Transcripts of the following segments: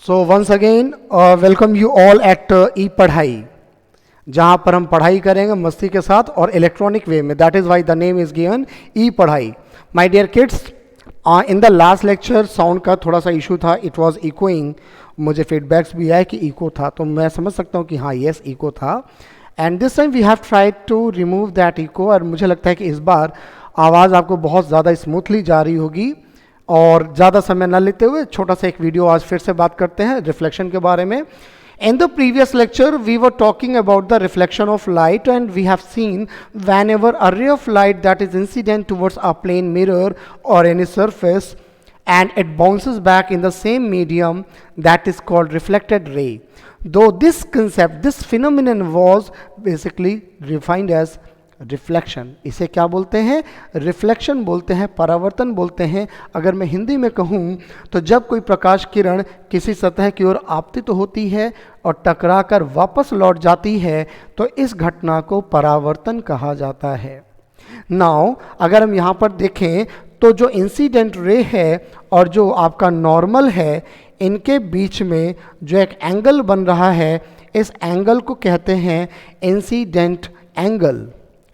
So once again welcome you all at E Padhai, जहां पर हम पढ़ाई करेंगे मस्ती के साथ और इलेक्ट्रॉनिक वे में. That is why the name is given E Padhai. My dear kids, in the last lecture sound का थोड़ा सा इशू था. It was echoing. मुझे फीडबैक्स भी आया कि इको था, तो मैं समझ सकता हूँ कि हाँ यस इको था. And this time we have tried to remove that echo. और मुझे लगता है कि इस बार आवाज़ आपको बहुत ज़्यादा स्मूथली जा रही होगी. और ज़्यादा समय न लेते हुए छोटा सा एक वीडियो आज फिर से बात करते हैं रिफ्लेक्शन के बारे में. In the previous lecture, we were talking about the reflection of light, and we have seen whenever a ray of light that is incident towards a plane mirror or any surface and it bounces back in the same medium, that is called reflected ray. Though this concept, this phenomenon was basically defined as reflection. इसे क्या बोलते हैं? Reflection बोलते हैं, परावर्तन बोलते हैं. अगर मैं हिंदी में कहूँ तो जब कोई प्रकाश किरण किसी सतह की ओर आपतित होती है और टकराकर वापस लौट जाती है तो इस घटना को परावर्तन कहा जाता है. नाउ अगर हम यहाँ पर देखें तो जो इंसिडेंट रे है और जो आपका नॉर्मल है, इनके बीच में जो एक एंगल बन रहा है, इस एंगल को कहते हैं इंसिडेंट एंगल,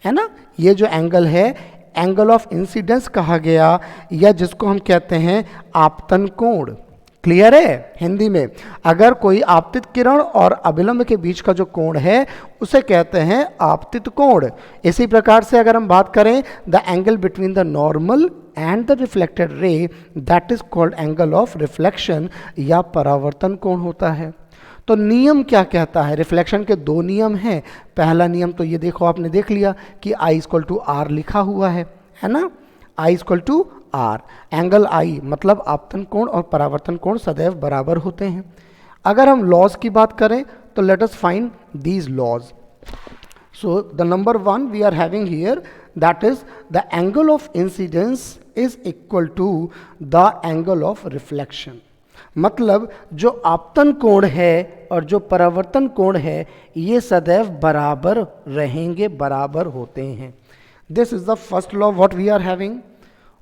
है ना. ये जो एंगल है एंगल ऑफ इंसिडेंस कहा गया, या जिसको हम कहते हैं आपतन कोण. क्लियर है? हिंदी में अगर कोई आपतित किरण और अभिलंब के बीच का जो कोण है उसे कहते हैं आपतित कोण. इसी प्रकार से अगर हम बात करें the angle between the normal and the reflected रे, that is called angle of reflection या परावर्तन कोण होता है. तो नियम क्या कहता है? रिफ्लेक्शन के दो नियम हैं. पहला नियम तो ये देखो, आपने देख लिया कि I इक्वल टू आर लिखा हुआ है ना. I equal to R, angle I मतलब आपतन कोण और परावर्तन कोण सदैव बराबर होते हैं. अगर हम लॉज की बात करें तो let us find these laws. So the number one we are having here, that is the angle of incidence is equal to the angle of reflection. मतलब जो आपतन कोण है और जो परावर्तन कोण है ये सदैव बराबर रहेंगे, बराबर होते हैं. This is the first law what we are having.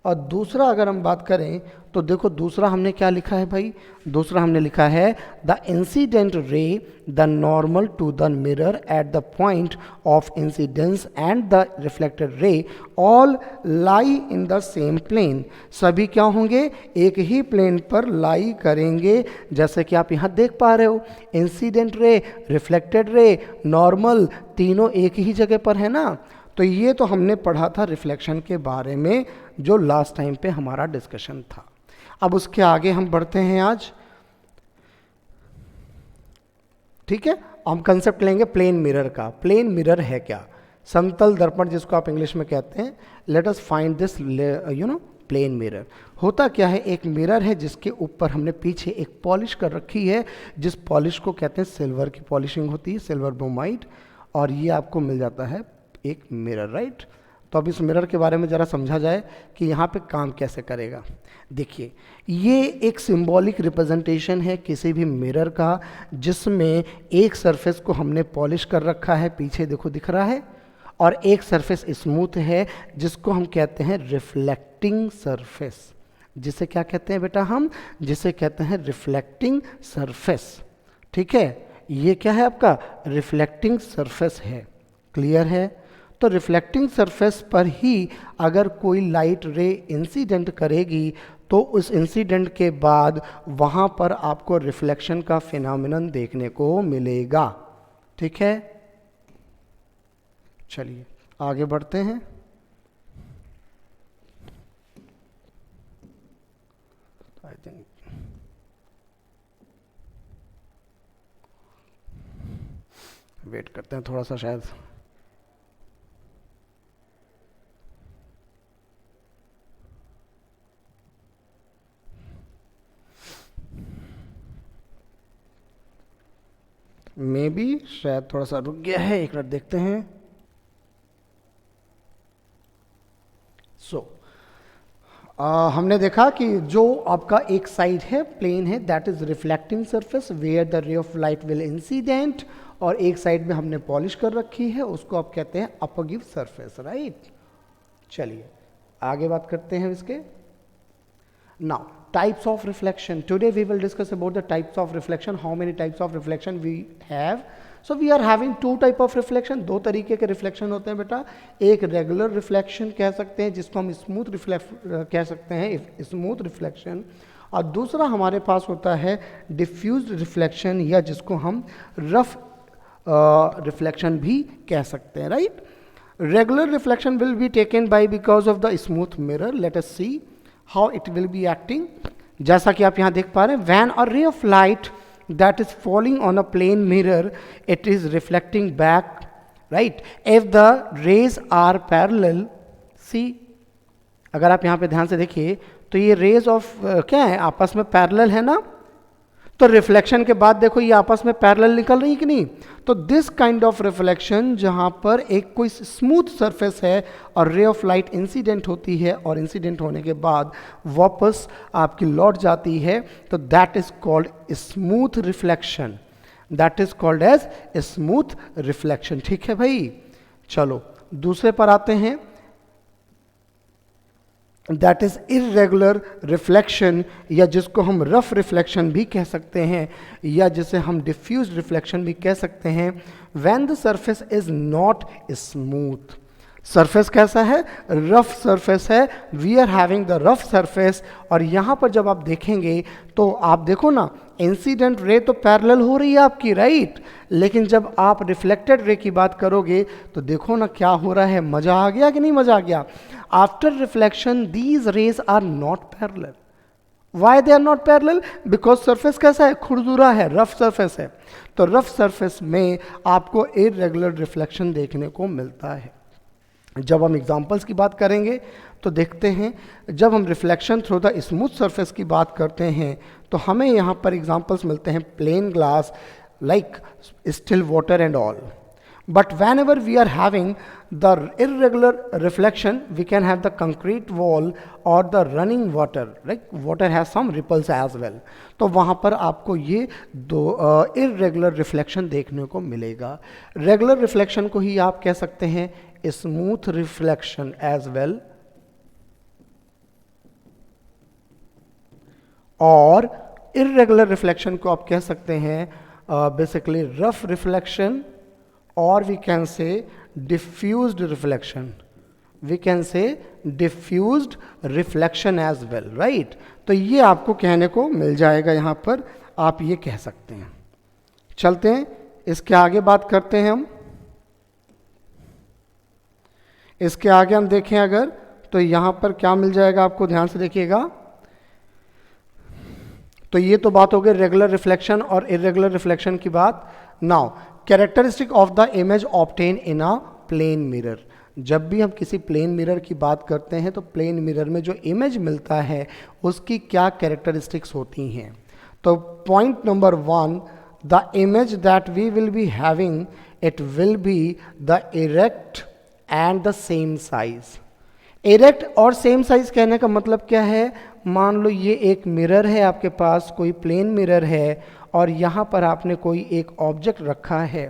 और दूसरा अगर हम बात करें तो देखो दूसरा हमने क्या लिखा है भाई? दूसरा हमने लिखा है the incident ray the normal to the mirror at the point of incidence and the reflected ray all lie in the same plane. सभी क्या होंगे? एक ही प्लेन पर लाई करेंगे. जैसे कि आप यहाँ देख पा रहे हो, incident ray, reflected ray, normal, तीनों एक ही जगह पर है ना. तो ये तो हमने पढ़ा था रिफ्लेक्शन के बारे में जो लास्ट टाइम पे हमारा डिस्कशन था. अब उसके आगे हम बढ़ते हैं आज. ठीक है, हम कंसेप्ट लेंगे प्लेन मिरर का. प्लेन मिरर है क्या? समतल दर्पण जिसको आप इंग्लिश में कहते हैं. Let us find this plane mirror. होता क्या है? एक मिरर है जिसके ऊपर हमने पीछे एक पॉलिश कर रखी है, जिस पॉलिश को कहते हैं सिल्वर की पॉलिशिंग होती है, सिल्वर ब्रोमाइड. और ये आपको मिल जाता है एक मिरर, राइट. तो अब इस मिरर के बारे में ज़रा समझा जाए कि यहाँ पे काम कैसे करेगा. देखिए, ये एक सिंबॉलिक रिप्रेजेंटेशन है किसी भी मिरर का, जिसमें एक सरफेस को हमने पॉलिश कर रखा है, पीछे देखो दिख रहा है, और एक सरफेस स्मूथ है जिसको हम कहते हैं रिफ्लेक्टिंग सरफेस. जिसे क्या कहते हैं बेटा हम? जिसे कहते हैं रिफ्लेक्टिंग सरफेस. ठीक है, ये क्या है आपका? रिफ्लेक्टिंग सरफेस है. क्लियर है? तो रिफ्लेक्टिंग सरफेस पर ही अगर कोई लाइट रे इंसिडेंट करेगी तो उस इंसिडेंट के बाद वहाँ पर आपको रिफ्लेक्शन का फिनोमिनन देखने को मिलेगा. ठीक है, चलिए आगे बढ़ते हैं. आई थिंक वेट करते हैं थोड़ा सा, शायद मे बी शायद थोड़ा सा रुक गया है. एक मिनट देखते हैं. हमने देखा कि जो आपका एक साइड है प्लेन है, that is reflecting surface where the ray of light will incident, और एक साइड में हमने पॉलिश कर रखी है, उसको आप कहते हैं अपगिव सरफेस, राइट. चलिए आगे बात करते हैं इसके. Now types of reflection. Today we will discuss about the types of reflection. How many types of reflection we have? So we are having two type of reflection. दो तरीके के रिफ्लेक्शन होते हैं बेटा. एक रेगुलर रिफ्लेक्शन कह सकते हैं जिसको हम स्मूथ कह सकते हैं, स्मूथ रिफ्लेक्शन, और दूसरा हमारे पास होता है डिफ्यूज रिफ्लेक्शन या जिसको हम रफ रिफ्लेक्शन भी कह सकते हैं. Right. Regular reflection will be taken by because of the smooth mirror. Let us see how it will be acting. जैसा कि आप यहाँ देख पा रहे हैं, व्हेन अ रे of light that is falling on a plane mirror, it is reflecting back, right? If the rays are parallel, see, अगर आप यहाँ पे ध्यान से देखिए तो ये रेज ऑफ क्या है, आपस में पैरेलल है ना. तो रिफ्लेक्शन के बाद देखो ये आपस में पैरेलल निकल रही है कि नहीं. तो दिस काइंड ऑफ रिफ्लेक्शन जहाँ पर एक कोई स्मूथ सरफेस है और रे ऑफ लाइट इंसिडेंट होती है और इंसिडेंट होने के बाद वापस आपकी लौट जाती है, तो that is called smooth reflection. That is called as smooth reflection. ठीक है भाई. चलो दूसरे पर आते हैं. दैट इज इर्रेगुलर रिफ्लेक्शन या जिसको हम रफ रिफ्लेक्शन भी कह सकते हैं या जिसे हम डिफ्यूज रिफ्लेक्शन भी कह सकते हैं. When the surface is not smooth. Surface कैसा है, रफ सरफेस है. We are having the rough surface. और यहाँ पर जब आप देखेंगे तो आप देखो ना, इंसिडेंट रे तो पैरेलल हो रही है आपकी, राइट. लेकिन जब आप रिफ्लेक्टेड रे की बात करोगे तो देखो ना क्या हो रहा है. मजा आ गया कि नहीं मजा आ गया. After reflection these rays are not parallel. Why they are not parallel? Because surface कैसा है, खुरदुरा है, रफ सरफेस है. तो रफ सरफेस में आपको इर्रेगुलर रिफ्लेक्शन देखने को मिलता है. जब हम एग्जाम्पल्स की बात करेंगे तो देखते हैं, जब हम reflection through the smooth surface की बात करते हैं तो हमें यहाँ पर एग्जाम्पल्स मिलते हैं plane glass, like still water and all. But whenever we are having the irregular reflection, we can have the concrete wall or the running water, right? Water has some ripples as well. तो वहाँ पर आपको ये दो irregular reflection देखने को मिलेगा. Regular reflection को ही आप कह सकते हैं smooth reflection as well, और irregular reflection को आप कह सकते हैं basically rough reflection, or we can say diffused reflection. We can say diffused reflection as well, right? तो ये आपको कहने को मिल जाएगा, यहाँ पर आप ये कह सकते हैं. चलते हैं इसके आगे बात करते हैं हम. इसके आगे हम देखें अगर तो यहाँ पर क्या मिल जाएगा आपको, ध्यान से देखिएगा. तो ये तो बात हो गई रेगुलर रिफ्लेक्शन और इरेगुलर रिफ्लेक्शन की बात. Now characteristic of the image obtain in a plane mirror. जब भी हम किसी प्लेन मिरर की बात करते हैं तो प्लेन मिरर में जो इमेज मिलता है उसकी क्या कैरेक्टरिस्टिक्स होती हैं. तो point number 1, the image that we will be having, it will be the erect and the same size. Erect और सेम साइज कहने का मतलब क्या है, मान लो ये एक मिरर है आपके पास, कोई प्लेन मिरर है और यहाँ पर आपने कोई एक ऑब्जेक्ट रखा है,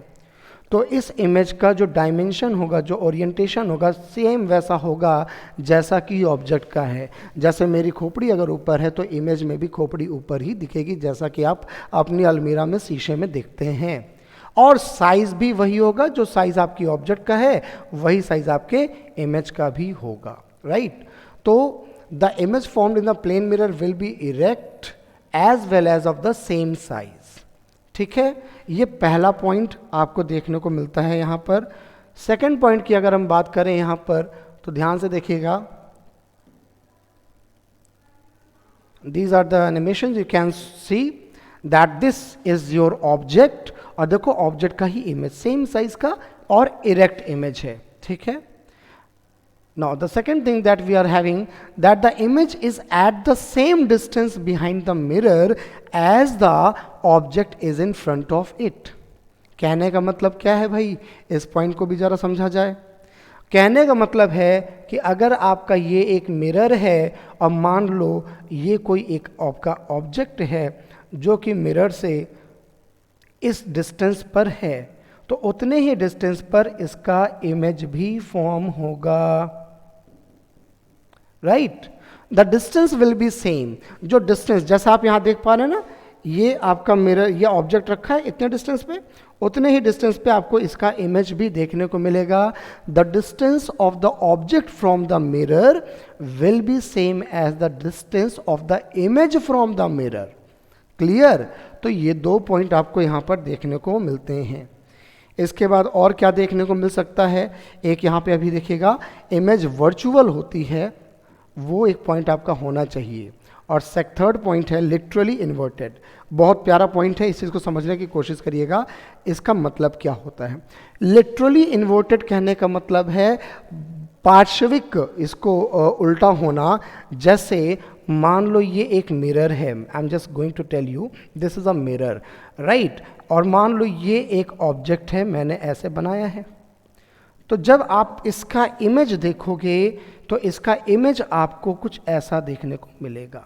तो इस इमेज का जो डायमेंशन होगा, जो ओरिएंटेशन होगा, सेम वैसा होगा जैसा कि ऑब्जेक्ट का है. जैसे मेरी खोपड़ी अगर ऊपर है तो इमेज में भी खोपड़ी ऊपर ही दिखेगी, जैसा कि आप अपनी अलमीरा में शीशे में देखते हैं. और साइज भी वही होगा, जो साइज आपकी ऑब्जेक्ट का है वही साइज आपके इमेज का भी होगा, राइट. तो the image formed in the plane mirror will be erect as well as of the same size. ठीक है, ये पहला पॉइंट आपको देखने को मिलता है यहाँ पर. सेकंड पॉइंट की अगर हम बात करें यहाँ पर तो ध्यान से देखिएगा. These are the animation, you can see that this is your object. और देखो ऑब्जेक्ट का ही इमेज सेम साइज का और इरेक्ट इमेज है. ठीक है. Now the second thing that we are having, that the image is at the same distance behind the mirror as the object is in front of it. कहने का मतलब क्या है भाई, इस पॉइंट को भी जरा समझा जाए. कहने का मतलब है कि अगर आपका ये एक मिरर है और मान लो ये कोई एक आपका ऑब्जेक्ट है जो कि मिरर से इस डिस्टेंस पर है, तो उतने ही डिस्टेंस पर इसका इमेज भी फॉर्म होगा, right. The distance will be same. जो डिस्टेंस, जैसा आप यहाँ देख पा रहे हैं ना, ये आपका मिरर, ये ऑब्जेक्ट रखा है इतने डिस्टेंस पे, उतने ही डिस्टेंस पे आपको इसका इमेज भी देखने को मिलेगा। The distance of the object from the mirror will be same as the distance of the image from the mirror. Clear? तो ये 2 पॉइंट आपको यहाँ पर देखने को मिलते हैं। इसके बाद और क्या देखने को मिल सकता है, एक यहाँ पे अभी देखिएगा, इमेज वर्चुअल होती है, वो एक पॉइंट आपका होना चाहिए। और थर्ड पॉइंट है लिटरली इन्वर्टेड। बहुत प्यारा पॉइंट है, इस चीज़ को समझने की कोशिश करिएगा। इसका मतलब क्या होता है? लिटरली इन्वर्टेड कहने का मतलब है पार्श्विक, इसको उल्टा होना। जैसे मान लो ये एक मिरर है, I am just going to tell you this is a mirror, right. और मान लो ये एक ऑब्जेक्ट है, मैंने ऐसे बनाया है। तो जब आप इसका इमेज देखोगे तो इसका इमेज आपको कुछ ऐसा देखने को मिलेगा,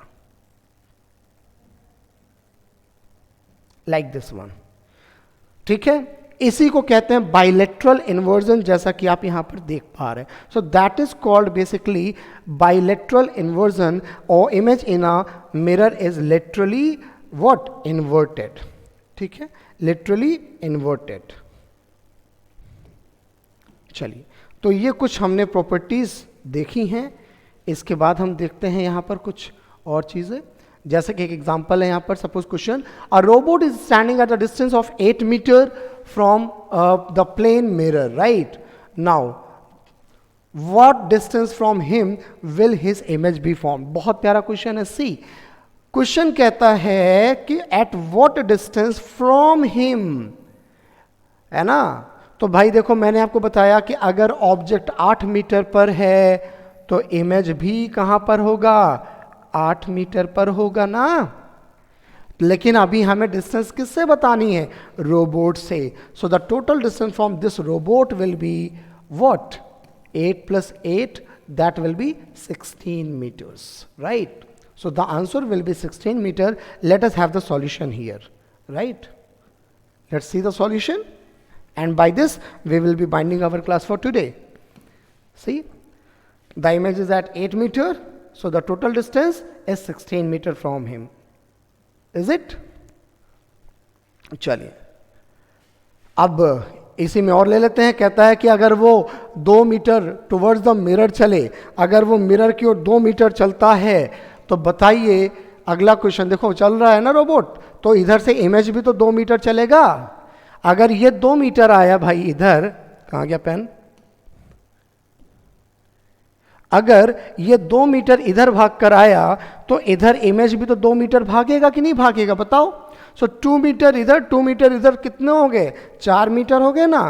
लाइक दिस वन। ठीक है, इसी को कहते हैं बाइलेटरल इन्वर्जन, जैसा कि आप यहां पर देख पा रहे हैं। So that is called basically bilateral inversion, और image in a mirror is literally what? Inverted. ठीक है, लिटरली इन्वर्टेड। चलिए, तो ये कुछ हमने प्रॉपर्टीज देखी हैं। इसके बाद हम देखते हैं यहां पर कुछ और चीजें, जैसे कि एक एग्जांपल है यहां पर। Suppose question, a robot is standing at the distance of 8 metre from the plane mirror, right. Now what distance from him will his image be form? बहुत प्यारा क्वेश्चन है। सी, क्वेश्चन कहता है कि at what distance from him, है ना। तो भाई देखो, मैंने आपको बताया कि अगर ऑब्जेक्ट 8 मीटर पर है तो इमेज भी कहां पर होगा? 8 मीटर पर होगा ना। लेकिन अभी हमें डिस्टेंस किससे बतानी है? रोबोट से। So the total distance from this robot will be what? 8 + 8, that will be 16 meters, right? So the answer will be 16 meter. Let us have the solution here, right? Let's see the solution, and by this we will be binding our class for today. See, the image is at 8 meter, so the total distance is 16 meter from him. Is it? चलिए, अब इसी में और ले लेते हैं। कहता है कि अगर वो 2 मीटर टुवर्ड्स द मिरर चले, अगर वो मिरर की ओर 2 मीटर चलता है, तो बताइए, अगला क्वेश्चन देखो, चल रहा है ना रोबोट, तो इधर से इमेज भी तो 2 मीटर चलेगा। अगर ये 2 मीटर आया भाई इधर, कहाँ गया पेन? अगर ये 2 मीटर इधर भाग कर आया तो इधर इमेज भी तो 2 मीटर भागेगा कि नहीं भागेगा? बताओ। सो 2 मीटर इधर, 2 मीटर इधर, कितने हो गए? 4 मीटर हो गए ना।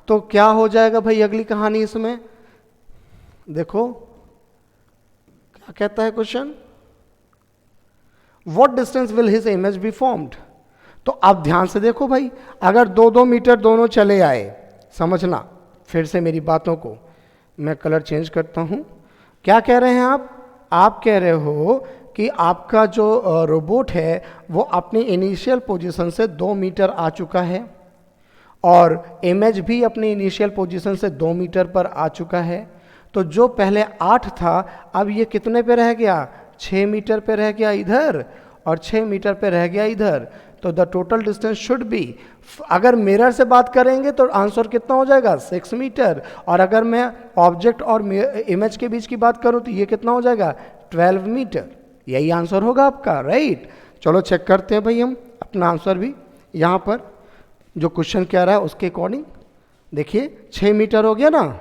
तो क्या हो जाएगा भाई अगली कहानी इसमें? देखो क्या कहता है question, what distance will his image be formed? तो अब ध्यान से देखो भाई, अगर 2-2 मीटर दोनों चले आए, समझना फिर से मेरी बातों को, मैं कलर चेंज करता हूं। क्या कह रहे हैं आप कह रहे हो कि आपका जो रोबोट है वो अपनी इनिशियल पोजीशन से 2 मीटर आ चुका है, और इमेज भी अपनी इनिशियल पोजीशन से 2 मीटर पर आ चुका है। तो जो पहले 8 था, अब ये कितने पे रह गया? 6 मीटर पे रह गया इधर, और 6 मीटर पे रह गया इधर। तो the total distance should be, अगर मिरर से बात करेंगे तो आंसर कितना हो जाएगा? 6 मीटर। और अगर मैं ऑब्जेक्ट और इमेज के बीच की बात करूं तो ये कितना हो जाएगा? 12 मीटर। यही आंसर होगा आपका, राइट। चलो चेक करते हैं भाई हम अपना आंसर भी। यहाँ पर जो क्वेश्चन कह रहा है उसके अकॉर्डिंग देखिए, 6 मीटर हो गया ना,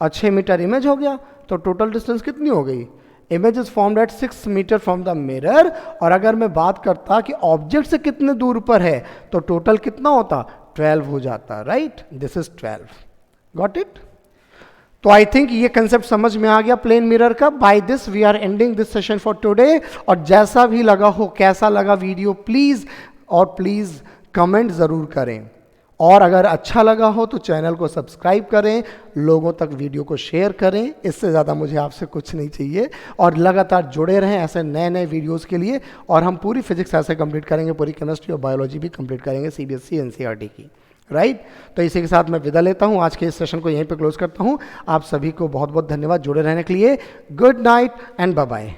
और 6 मीटर इमेज हो गया, तो टोटल डिस्टेंस कितनी हो गई? Image is formed at 6 metre from the mirror. और अगर मैं बात करता कि ऑब्जेक्ट से कितने दूर पर है, तो टोटल कितना होता? 12 हो जाता, right. This is 12। Got it? तो आई थिंक ये कंसेप्ट समझ में आ गया प्लेन मिरर का। By this we are ending this session for today. और जैसा भी लगा हो, कैसा लगा वीडियो, प्लीज कमेंट जरूर करें, और अगर अच्छा लगा हो तो चैनल को सब्सक्राइब करें, लोगों तक वीडियो को शेयर करें। इससे ज़्यादा मुझे आपसे कुछ नहीं चाहिए, और लगातार जुड़े रहें ऐसे नए नए वीडियोस के लिए। और हम पूरी फिजिक्स ऐसे कंप्लीट करेंगे, पूरी केमिस्ट्री और बायोलॉजी भी कंप्लीट करेंगे CBSE NCERT की, राइट। तो इसी के साथ मैं विदा लेता हूँ, आज के इस सेशन को यहीं पर क्लोज करता हूँ। आप सभी को बहुत बहुत धन्यवाद जुड़े रहने के लिए। Good night and bye bye.